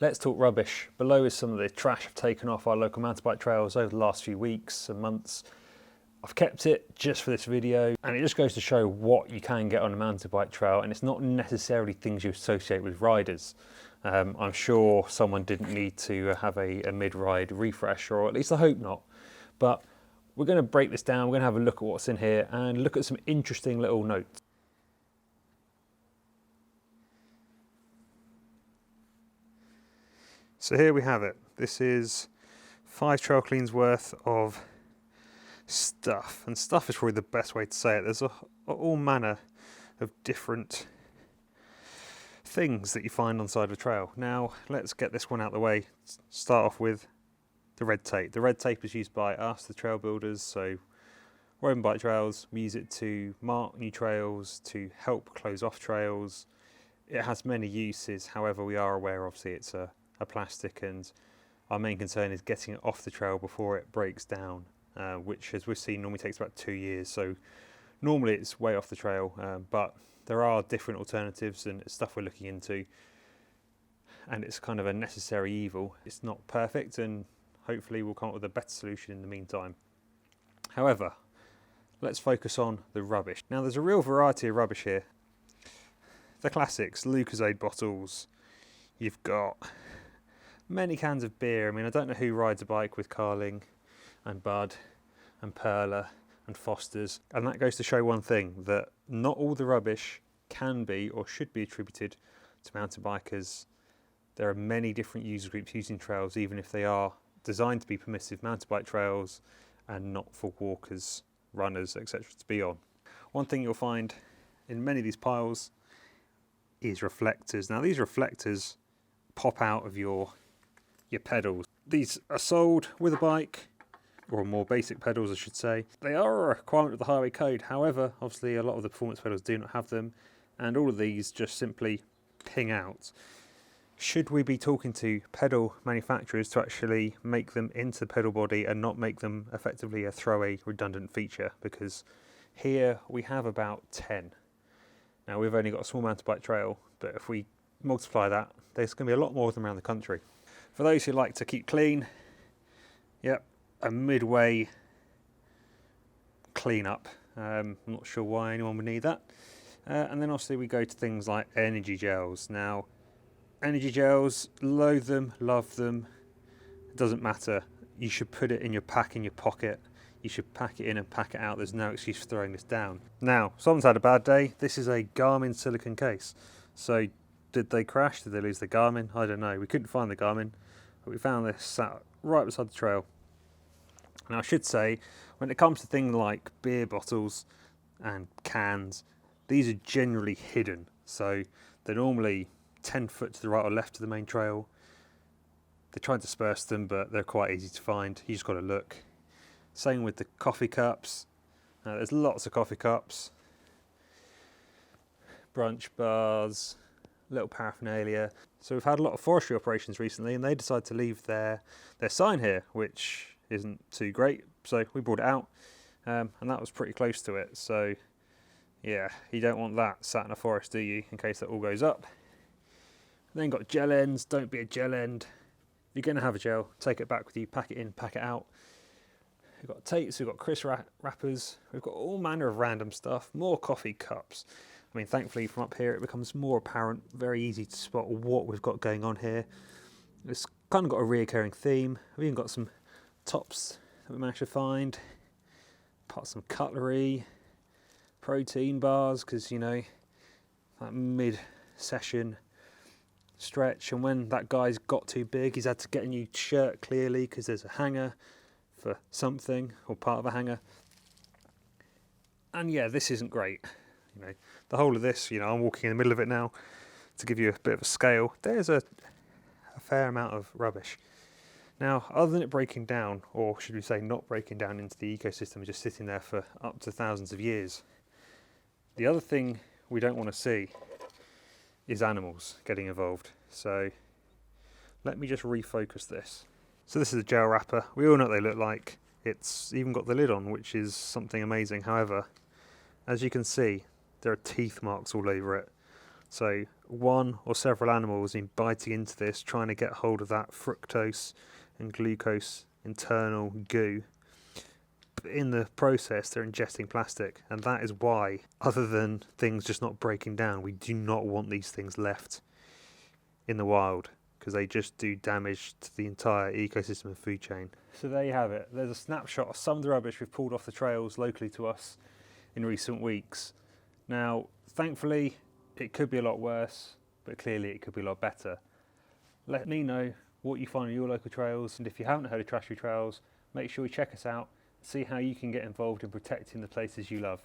Let's talk rubbish. Below is some of the trash I've taken off our local mountain bike trails over the last few weeks and months. I've kept it just for this video, and it just goes to show what you can get on a mountain bike trail, and it's not necessarily things you associate with riders. I'm sure someone didn't need to have a mid-ride refresh, or at least I hope not. But we're going to break this down, we're going to have a look at what's in here and look at some interesting little notes. So here we have it. This is 5 trail cleans worth of stuff, and stuff is probably the best way to say it. There's all manner of different things that you find on the side of a trail. Now let's get this one out of the way. Start off with the red tape. The red tape is used by us, the trail builders, so Woburn Bike Trails. We use it to mark new trails, to help close off trails. It has many uses, however we are aware obviously it's a plastic, and our main concern is getting it off the trail before it breaks down, which, as we've seen, normally takes about 2 years. So normally it's way off the trail, but there are different alternatives and it's stuff we're looking into, and it's kind of a necessary evil. It's not perfect, and hopefully we'll come up with a better solution in the meantime. However, let's focus on the rubbish. Now there's a real variety of rubbish here. The classics, Longlsade bottles. You've got many cans of beer. I mean, I don't know who rides a bike with Carling and Bud and Perla and Foster's, and that goes to show one thing, that not all the rubbish can be or should be attributed to mountain bikers. There are many different user groups using trails, even if they are designed to be permissive mountain bike trails and not for walkers, runners, etc. to be on. One thing you'll find in many of these piles is reflectors. Now these reflectors pop out of your pedals. These are sold with a bike, or more basic pedals I should say. They are a requirement of the highway code, however obviously a lot of the performance pedals do not have them, and all of these just simply ping out. Should we be talking to pedal manufacturers to actually make them into the pedal body and not make them effectively a throwaway redundant feature? Because here we have about 10. Now we've only got a small mountain bike trail, but if we multiply that, there's going to be a lot more of them around the country. For those who like to keep clean, yep, a midway cleanup. I'm not sure why anyone would need that. And then obviously we go to things like energy gels. Now, energy gels, loathe them, love them, it doesn't matter. You should put it in your pack, in your pocket. You should pack it in and pack it out. There's no excuse for throwing this down. Now, someone's had a bad day. This is a Garmin silicone case. So did they crash? Did they lose the Garmin? I don't know. We couldn't find the Garmin, but we found this sat right beside the trail. Now I should say, when it comes to things like beer bottles and cans, these are generally hidden. So they're normally 10 foot to the right or left of the main trail. They try and disperse them, but they're quite easy to find. You just got to look. Same with the coffee cups. There's lots of coffee cups, brunch bars, little paraphernalia. So we've had a lot of forestry operations recently, and they decided to leave their sign here, which isn't too great. So we brought it out, and that was pretty close to it. So yeah, you don't want that sat in a forest, do you, in case that all goes up. Then got gel ends. Don't be a gel end. You're going to have a gel, take it back with you, pack it in, pack it out. We've got tapes, we've got crisp wrappers, we've got all manner of random stuff, more coffee cups. I mean, thankfully from up here it becomes more apparent, very easy to spot what we've got going on here. It's kind of got a reoccurring theme. We've even got some tops that we managed to find, some cutlery, protein bars, because, you know, that mid-session stretch, and when that guy's got too big, he's had to get a new shirt clearly because there's a hanger for something, or part of a hanger. And yeah, this isn't great. You know, the whole of this, you know, I'm walking in the middle of it now to give you a bit of a scale. There's a fair amount of rubbish. Now, other than it breaking down, or should we say not breaking down into the ecosystem, just sitting there for up to thousands of years, the other thing we don't want to see is animals getting involved. So let me just refocus this. So this is a gel wrapper. We all know what they look like. It's even got the lid on, which is something amazing. However, as you can see, there are teeth marks all over it. So one or several animals in biting into this, trying to get hold of that fructose and glucose internal goo. But in the process, they're ingesting plastic, and that is why, other than things just not breaking down, we do not want these things left in the wild, because they just do damage to the entire ecosystem and food chain. So there you have it. There's a snapshot of some of the rubbish we've pulled off the trails locally to us in recent weeks. Now, thankfully, it could be a lot worse, but clearly it could be a lot better. Let me know what you find on your local trails, and if you haven't heard of Trash Free Trails, make sure you check us out, see how you can get involved in protecting the places you love.